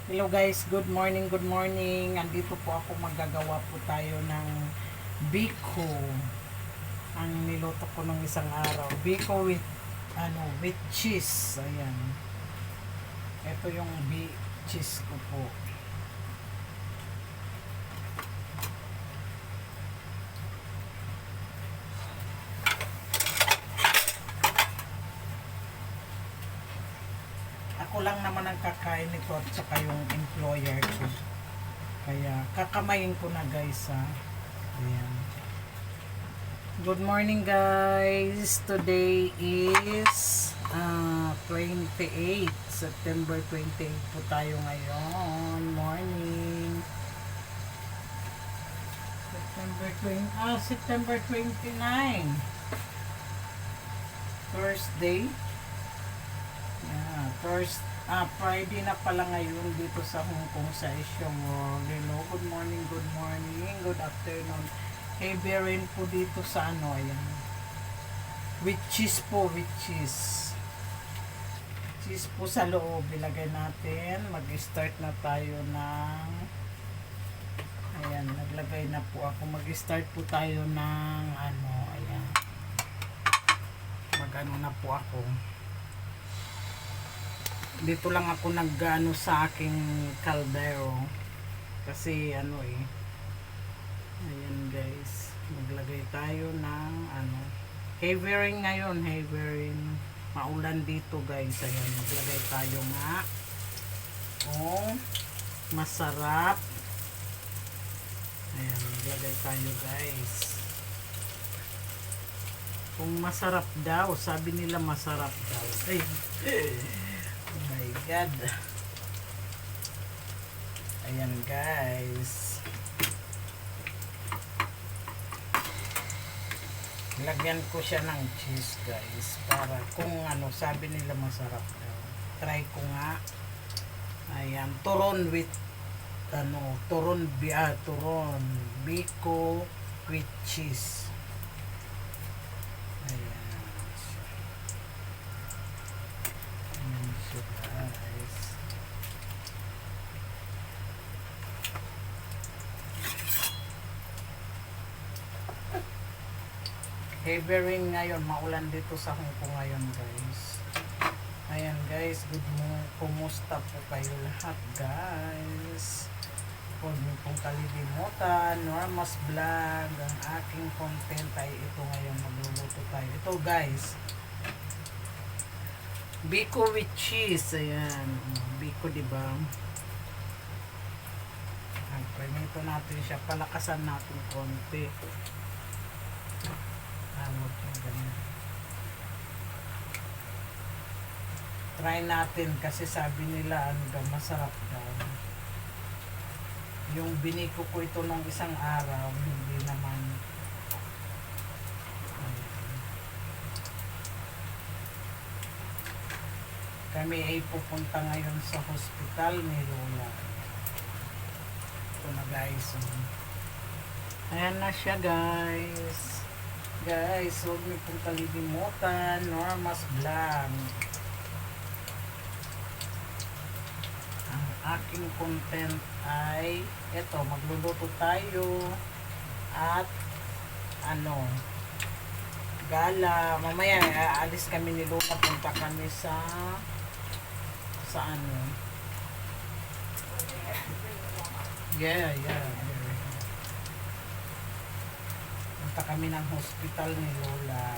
Hello guys, good morning, good morning. Andito po ako, maggagawa po tayo ng biko. Ang niluto ko nung isang araw. Biko with with cheese. Ayan. Ito yung cheese ko po. Ako lang naman ang kakain nito at saka yung employer ko. Kaya kakamayin ko na guys ha. Ayan. Good morning guys. Today is 28 September 28 po tayo ngayon. Morning. September 29. Thursday. Friday na pala ngayon dito sa Hong Kong sa Asia World. Hello, good morning, good afternoon. Heavy rain po dito sa ayan. With cheese po, with cheese. Cheese po sa loob. Ilagay natin. Mag-start na tayo ng ayan, naglagay na po ako. Mag-start po tayo ng ayan. Mag-ano na po ako. Dito lang ako nag-ano sa aking kaldero kasi ayan guys, maglagay tayo ng heavy rain ngayon, heavy rain, maulan dito guys. Ayan, maglagay tayo nga masarap. Ayan, maglagay tayo guys. Kung masarap daw, sabi nila masarap daw. Ay, oh my God. Ayan guys. Lagyan ko siya ng cheese guys. Para kung sabi nila masarap daw. Try ko nga. Ayan. Turon with turon biko with cheese. Guys, heavy rain ngayon, maulan dito sa Hong Kong ngayon guys. Ayan guys, kumusta po kayo lahat guys? Huwag niyo pong kalilimutan, Norma's Vlog. Ang aking content ay ito ngayon, magluluto tayo. Ito guys, biko with cheese. Ayan. Biko, diba? Prenito natin siya. Palakasan natin konti. Huwag yung ganyan. Try natin kasi sabi nila masarap daw. Yung biniko ko ito nung isang araw, hindi naman. Kami ay pupunta ngayon sa hospital ni Lola. Ito na guys. Ayan na siya guys. Guys, huwag niyo pong kalilimutan, Norma's Vlog. Ang aking content ay ito, magluluto tayo at gala. Mamaya aalis kami ni Lola, punta kami sa yeah. Punta kami ng hospital ni Lola.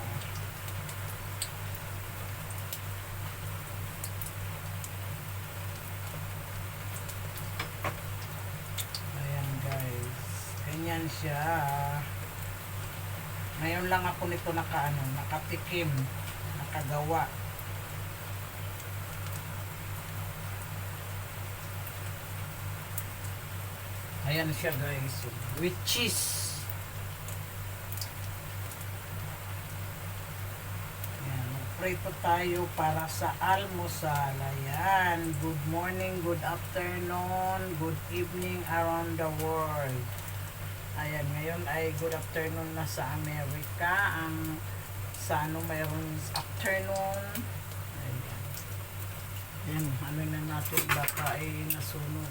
Ayan guys, ganyan siya. Ngayon lang ako nito nakatikim, nakagawa. Ayan siya guys, with cheese. Ayan, magprito tayo para sa almusal. Ayan, good morning, good afternoon, good evening around the world. Ayan, ngayon ay good afternoon na sa Amerika. Mayroong afternoon. Ayan, ano na natin, baka ay nasunog.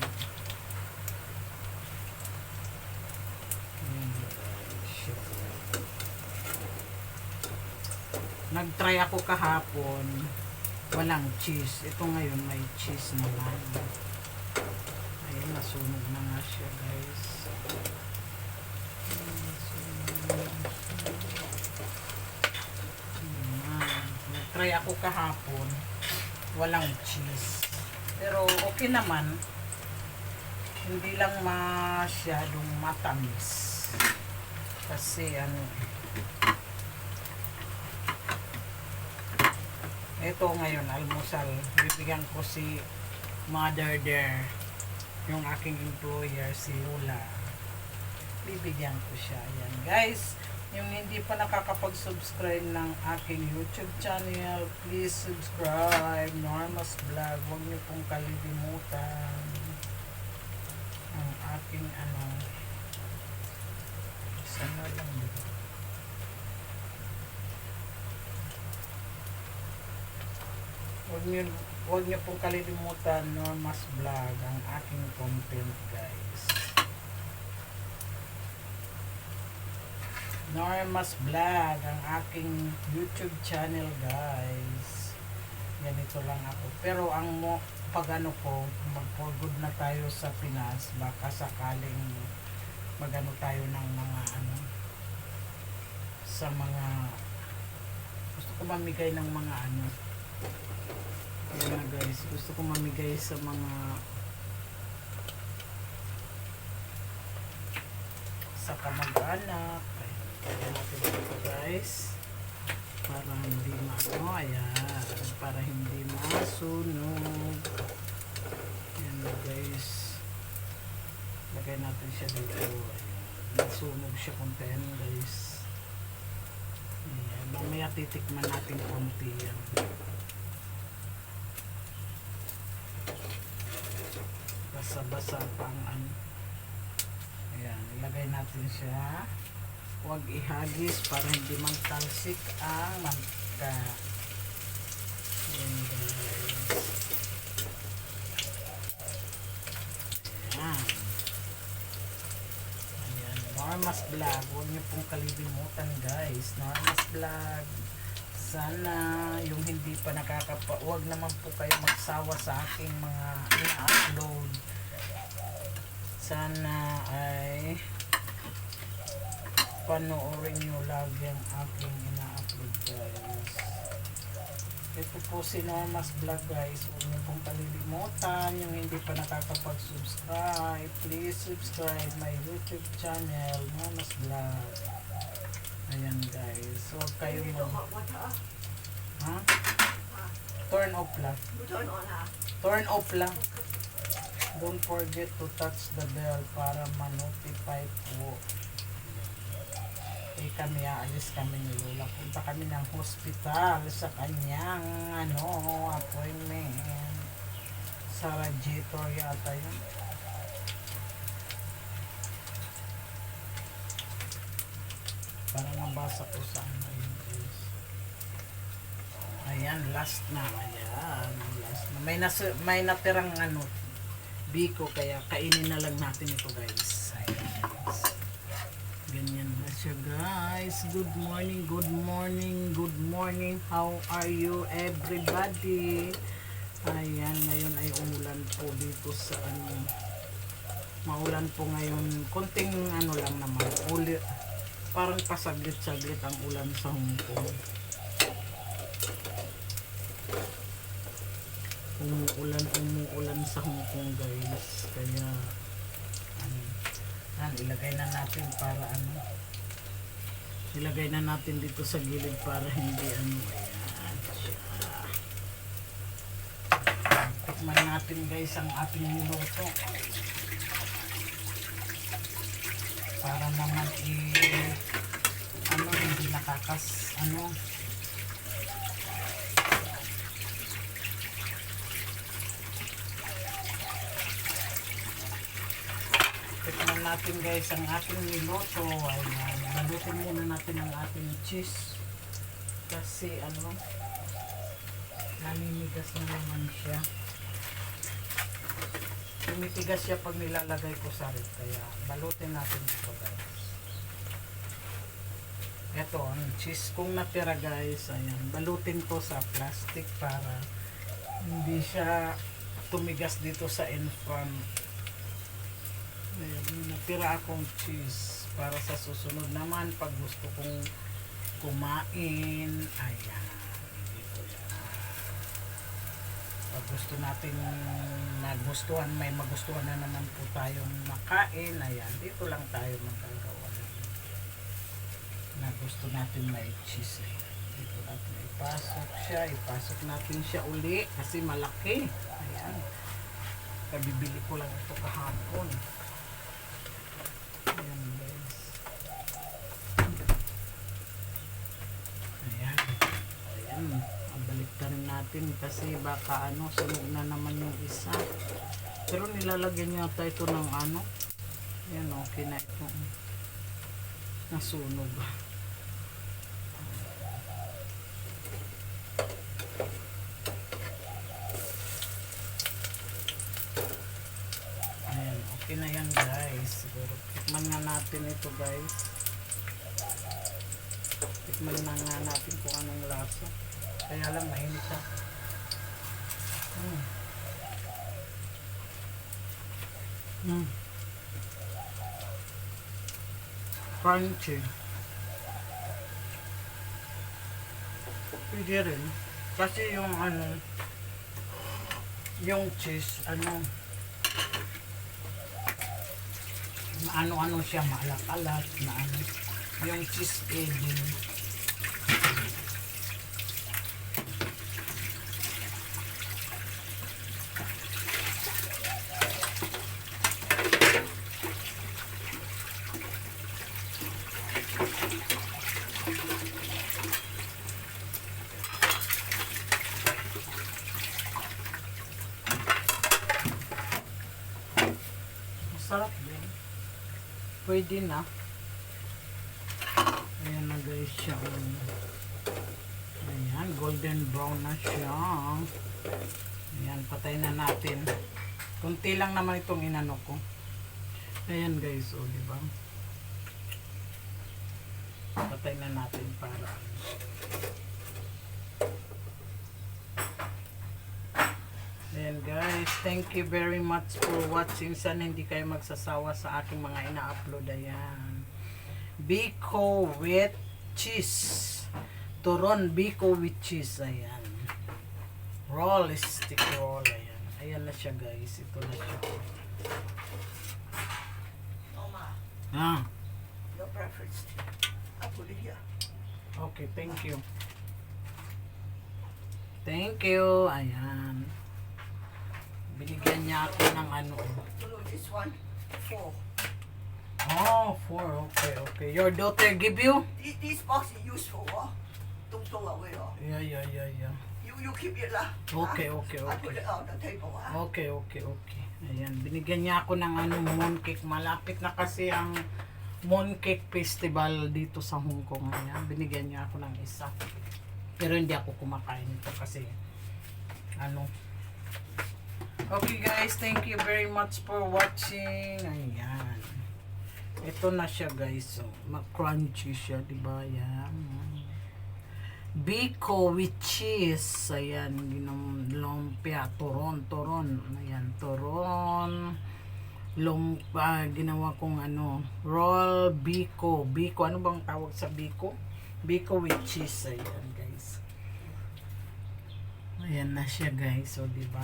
Nag-try ako kahapon. Walang cheese. Ito ngayon may cheese naman. Ayun, nasunog na nga siya, guys. Nag-try ako kahapon. Walang cheese. Pero okay naman. Hindi lang masyadong matamis. Kasi ito ngayon, almusal. Bibigyan ko si Mother there. Yung aking employer, si Lola. Bibigyan ko siya. Ayan, guys. Yung hindi pa nakakapag-subscribe ng aking YouTube channel, please subscribe. Norma's Vlog. Huwag niyo pong kalilimutan ang aking sana lang dito. Huwag niyo pong kalilimutan Norma's Vlog, ang aking content, guys. Norma's Vlog, ang aking YouTube channel, guys. Ganito lang ako. Pero pag ko, mag-for good na tayo sa Pinas, baka sakaling magano tayo ng mga sa mga gusto ko mamigay ng mga yun na, guys, gusto ko mamigay sa mga sa kamag-anak. Ayan natin ito, guys, para hindi ayan, para hindi masunog. Ayan na, guys, lagay natin siya dito. Ayan, nasunog siya konten, guys. Ayan, mamaya titikman natin konti yan. Basa-basa pang ayan, ilagay natin siya. Huwag ihagis para hindi magtalsik ang mantika. Ayan, guys. Ayan. Ayan, Norma's Vlog. Huwag niyo pong kalilimutan, guys. Norma's Vlog. Sana yung hindi pa huwag naman po kayo magsawa sa aking mga ina-upload. Sana ay panoorin nyo lagi ang aking ina-upload, guys. Ito po si Norma's Vlog, guys. Huwag niyo pong kalilimutan. Yung hindi pa nakakapag-subscribe, please subscribe my YouTube channel, Norma's Vlog. Ayan, guys. So, kayo mo. Ha? Turn off lang. Turn off lang. Don't forget to touch the bell para ma-notify po. Kami aalis kami ni Lola. Punta kami ng hospital sa kanyang appointment. Sa radiator yata yun. Parang nabasa ko sa yun, guys. Ayan, last na. Ayan, last na. May natirang biko, kaya kainin na lang natin ito, guys. Ayan, guys. Ganyan na siya, guys. Good morning, good morning, good morning. How are you, everybody? Ayan, ngayon ay umulan po dito sa maulan po ngayon. Konting lang naman. Parang pasaglit-saglit ang ulan sa Hong Kong. Umuulan sa Hong Kong, guys. Kaya ilagay na natin para ilagay na natin dito sa gilid para hindi ayan siya. Tikman natin, guys, ang ating niluto para naman hindi nakakas tikman natin, guys, ang ating niluto. Ayan, balutin muna natin ang ating cheese kasi naninigas na naman siya. Tumitigas siya pag nilalagay ko sa ref, kaya balutin natin ito, guys. Ito, ang cheese kong natira guys. Ayan, balutin ko sa plastic para hindi siya tumigas dito sa in front. Ayan, may natira akong cheese para sa susunod naman pag gusto kong kumain. Ayan, dito yan. Pag gusto natin magustuhan, may magustuhan na naman po tayong makain. Ayan, dito lang tayo magagawa na gusto natin may cheese. Dito natin ipasok siya, ipasok natin siya uli kasi malaki. Ayan, kabibili ko lang ito kahapon. Ayan guys, ayan, ayan, baliktarin natin kasi baka sunog na naman yung isa, pero nilalagyan yata ito ng ayan, okay na ito, nasunog. Okay na yan guys. Siguro tikman nga natin ito guys. Tikman na nga natin kung anong lasa. Kaya lang mainit siya. Crunchy. Pwede rin. Kasi yung yung cheese ano siya, maalat-alat na yung cheese din. Masarap din. Pwede na. Ayan na guys siya. Ayan, golden brown na siya. Ayan, patay na natin. Kunti lang naman itong inano ko. Ayan guys, diba? Patay na natin para ayan guys, thank you very much for watching. Sana hindi kayo magsasawa sa aking mga ina-upload. Ayan, biko with cheese, turon biko with cheese. Ayan, roll, stick roll. Ayan, ayan na siya guys, ito na siya. Oma, your preference, okay, thank you. Thank you. Ayan, binigyan niya ako ng This one, 4. Oh, 4. Okay, okay. Your daughter give you? This box is useful, don't throw away, Yeah. You keep it lah. Okay. I put it on the table, Okay. Ayan, binigyan niya ako ng mooncake. Malapit na kasi ang mooncake festival dito sa Hong Kong. Ayan, binigyan niya ako ng isa. Pero hindi ako kumakain ito kasi okay guys, thank you very much for watching. Ayan, ito na siya guys. So, crunchy siya, diba? Ayan, biko with cheese. Ayan, lumpia, turon. Ayan, turon, lumpia. Ginawa kong roll biko. Ano bang tawag sa biko? Biko with cheese. Ayan guys, ayan na siya guys. So diba,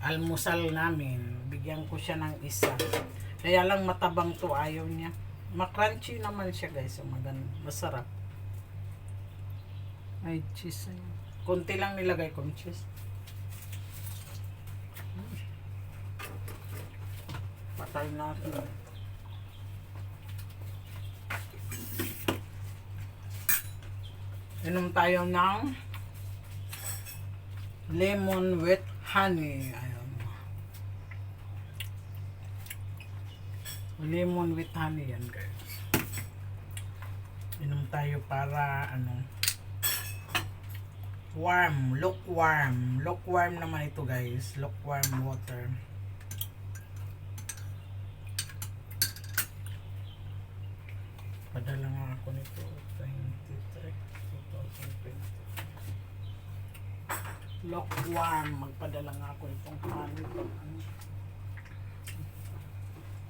almusal namin, bigyan ko siya ng isa. Kaya lang matabang to, ayaw niya. Makrunchy naman siya guys, so masarap. Ay, cheese. Kunti lang nilagay kong cheese. Patay natin. Inom tayo ng lemon with honey. Ayun. Lemon with honey yan guys. Inom tayo para warm, lukewarm naman ito guys, lukewarm water. Padala nga ako nito 23 2020. Lock 1, magpadala nga ako itong honey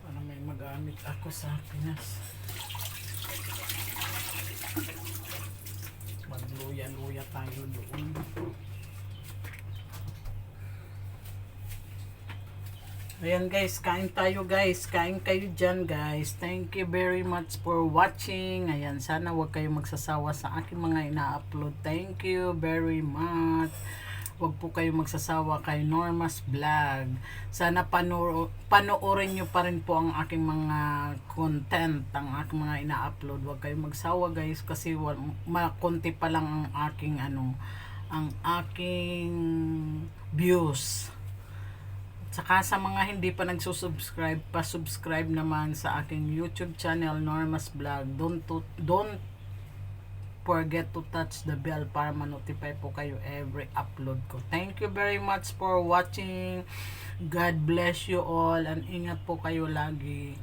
para may magamit ako sa Pinas. Magluya-luya tayo doon. Ayan guys, kain tayo guys. Kain kayo dyan guys. Thank you very much for watching. Ayan, sana huwag kayo magsasawa sa aking mga ina-upload. Thank you very much. Huwag po kayo magsasawa kay Norma's Vlog. Sana panoorin nyo pa rin po ang aking mga content, ang aking mga ina-upload. Huwag kayo magsawa guys kasi konti pa lang ang aking ang aking views. Saka sa mga hindi pa nagsusubscribe, pa-subscribe naman sa aking YouTube channel, Norma's Vlog. Don't forget to touch the bell para ma-notify po kayo every upload ko. Thank you very much for watching. God bless you all and ingat po kayo lagi.